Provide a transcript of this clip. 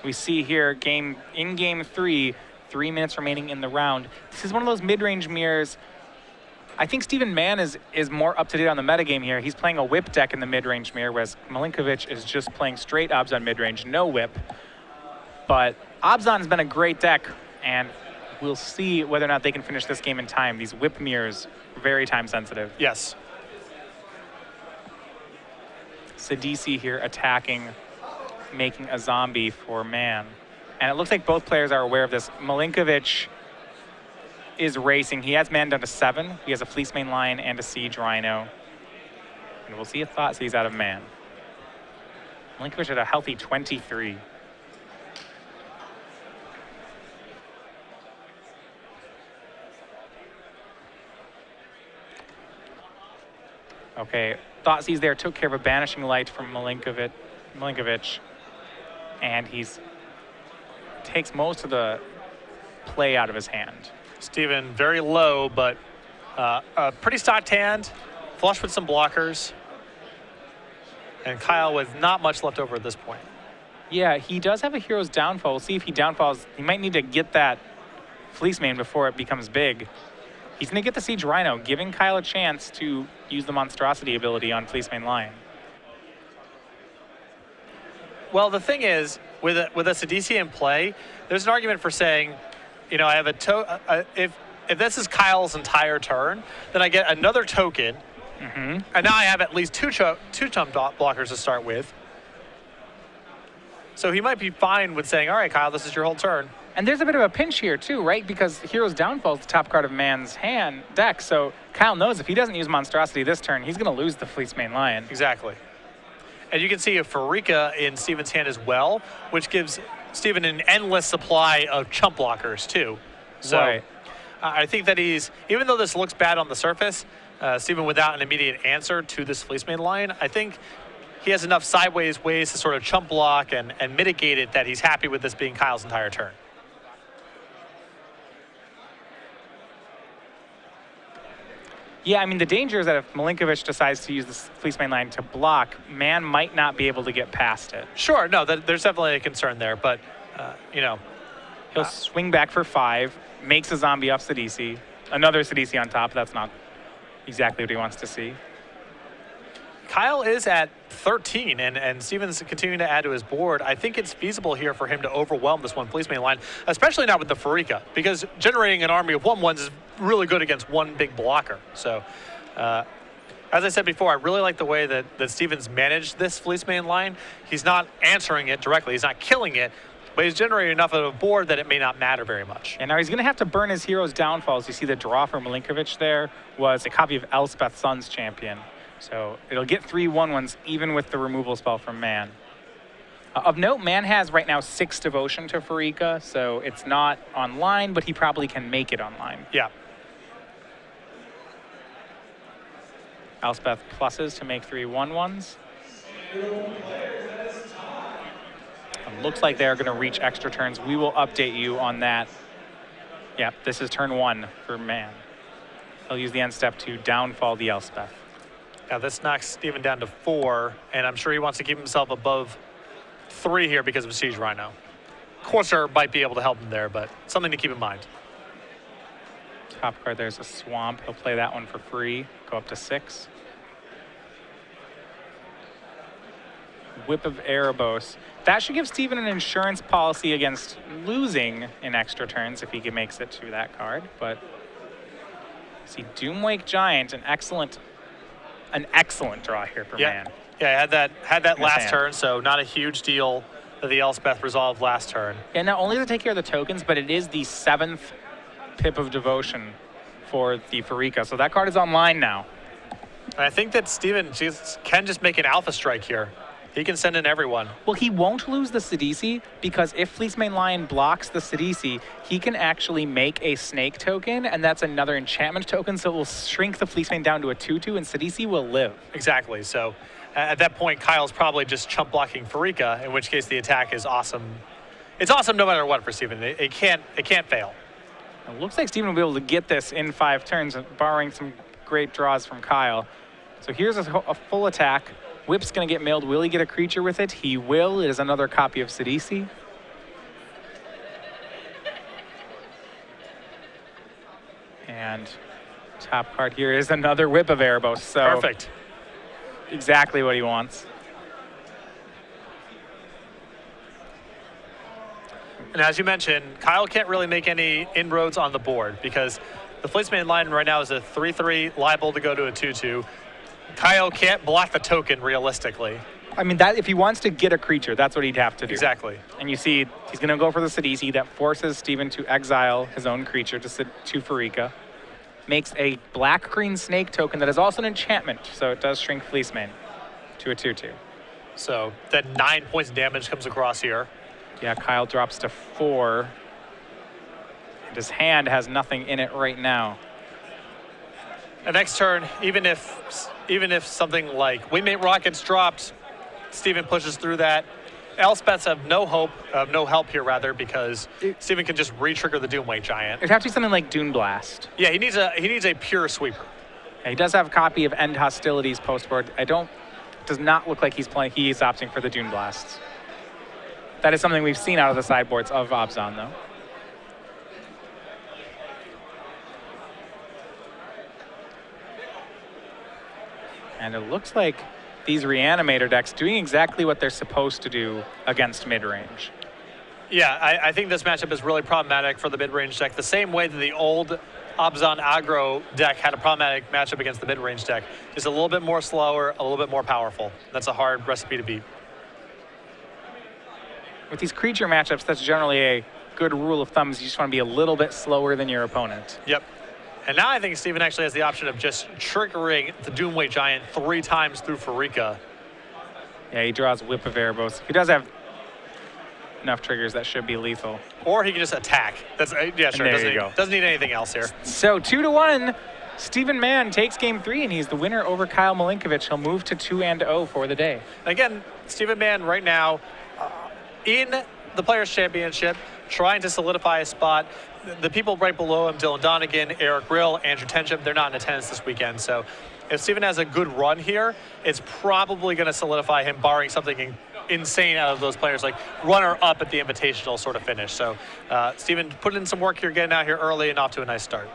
We see here game 3, 3 minutes remaining in the round. This is one of those mid-range mirrors. I think Steven Mann is more up to date on the metagame here. He's playing a whip deck in the mid-range mirror, whereas Melinkovich is just playing straight Obzon mid-range, no whip. But Obzon's been a great deck, and we'll see whether or not they can finish this game in time. These whip mirrors, very time sensitive. Yes. Sidisi here attacking, making a zombie for Mann. And it looks like both players are aware of this. Melinkovich is racing. He has Mann down to 7. He has a Fleece main line and a Siege Rhino. And we'll see a Thoughtseize out of Mann. Melinkovich at a healthy 23. Okay, Thoughtseize there took care of a Banishing Light from Melinkovich. And he's takes most of the play out of his hand. Steven very low, but a pretty stocked hand, flush with some blockers. And Kyle with not much left over at this point. Yeah, he does have a Hero's Downfall. We'll see if he downfalls. He might need to get that Fleece main before it becomes big. He's going to get the Siege Rhino, giving Kyle a chance to use the Monstrosity ability on Fleece main line. Well, the thing is, with a Sidisi in play, there's an argument for saying, you know, I have if this is Kyle's entire turn, then I get another token, and now I have at least two chump blockers to start with. So he might be fine with saying, all right, Kyle, this is your whole turn. And there's a bit of a pinch here too, right? Because Hero's Downfall is the top card of Mann's deck, so Kyle knows if he doesn't use Monstrosity this turn, he's going to lose the Fleece main line. Exactly. And you can see a Farika in Steven's hand as well, which gives Steven an endless supply of chump blockers too. So right. I think that even though this looks bad on the surface, Steven without an immediate answer to this Fleece main line, I think he has enough sideways ways to sort of chump block and mitigate it that he's happy with this being Kyle's entire turn. Yeah, I mean, the danger is that if Melinkovich decides to use this Fleece main line to block, Mann might not be able to get past it. Sure, no, there's definitely a concern there, but, you know. He'll swing back for 5, makes a zombie off Sidisi, another Sidisi on top. That's not exactly what he wants to see. Kyle is at 13, and Steven's continuing to add to his board. I think it's feasible here for him to overwhelm this one Fleece main line, especially not with the Farika, because generating an army of 1/1s is really good against one big blocker. So, as I said before, I really like the way that Steven's managed this Fleece main line. He's not answering it directly. He's not killing it, but he's generating enough of a board that it may not matter very much. And now he's going to have to burn his Hero's Downfalls. You see the draw for Melinkovich there was a copy of Elspeth Sun's Champion. So it'll get 3 1/1s even with the removal spell from Mann. Of note, Mann has right now 6 Devotion to Farika, so it's not online, but he probably can make it online. Yeah. Elspeth pluses to make 3 1/1s. It looks like they're going to reach extra turns. We will update you on that. Yep, this is turn 1 for Mann. He'll use the end step to downfall the Elspeth. Now this knocks Steven down to 4, and I'm sure he wants to keep himself above 3 here because of Siege Rhino. Courser might be able to help him there, but something to keep in mind. Top card, there's a Swamp. He'll play that one for free, go up to 6. Whip of Erebos. That should give Steven an insurance policy against losing in extra turns if he makes it to that card. But see, Doomwake Giant, an excellent draw here for Mann. Yeah, had that last turn, so not a huge deal that the Elspeth resolved last turn. Yeah, not only does it take care of the tokens, but it is the 7th Pip of Devotion for the Farika. So that card is online now. And I think that Steven can just make an Alpha Strike here. He can send in everyone. Well, he won't lose the Sidisi because if Fleece main line blocks the Sidisi, he can actually make a Snake token, and that's another enchantment token, so it will shrink the Fleece main down to a 2/2, and Sidisi will live. Exactly. So at that point, Kyle's probably just chump blocking Farika, in which case the attack is awesome. It's awesome no matter what for Steven. It can't fail. It looks like Steven will be able to get this in 5 turns, borrowing some great draws from Kyle. So here's a full attack. Whip's going to get mailed. Will he get a creature with it? He will. It is another copy of Sidisi. And top card here is another whip of Erebos. So Perfect. Exactly what he wants. And as you mentioned, Kyle can't really make any inroads on the board because the Fleeceman line right now is a 3-3, liable to go to a 2-2. Kyle can't block the token realistically. I mean, that if he wants to get a creature, that's what he'd have to do. Exactly. And you see, he's going to go for the Sidisi. That forces Steven to exile his own creature to Farika. Makes a black-green snake token that is also an enchantment, so it does shrink Fleeceman to a 2-2. So that 9 points of damage comes across here. Yeah, Kyle drops to 4. And his hand has nothing in it right now. The next turn, even if something like Wingmate Rocket's dropped, Steven pushes through that. Elspeths have no help here rather, because Steven can just re-trigger the Doomweight Giant. It'd have to be something like Dune Blast. Yeah, he needs a pure sweeper. Yeah, he does have a copy of End Hostilities postboard. Does not look like he's opting for the Dune Blasts. That is something we've seen out of the sideboards of Abzan, though. And it looks like these Reanimator decks doing exactly what they're supposed to do against mid-range. Yeah, I think this matchup is really problematic for the mid-range deck, the same way that the old Abzan aggro deck had a problematic matchup against the mid-range deck. Just a little bit more slower, a little bit more powerful. That's a hard recipe to beat. With these creature matchups, that's generally a good rule of thumb. You just want to be a little bit slower than your opponent. Yep. And now I think Steven actually has the option of just triggering the Doomweight Giant 3 times through Farika. Yeah, he draws Whip of Erebos. He does have enough triggers that should be lethal. Or he can just attack. That's yeah, sure. There Doesn't need anything else here. So 2-1, Steven Mann takes game 3, and he's the winner over Kyle Melinkovich. He'll move to 2-0 for the day. Again, Steven Mann right now in the Players' Championship, trying to solidify a spot. The people right below him, Dylan Donegan, Eric Rill, Andrew Tenchip, they're not in attendance this weekend. So if Steven has a good run here, it's probably going to solidify him, barring something insane out of those players, like runner-up at the Invitational sort of finish. So Steven put in some work here, getting out here early and off to a nice start.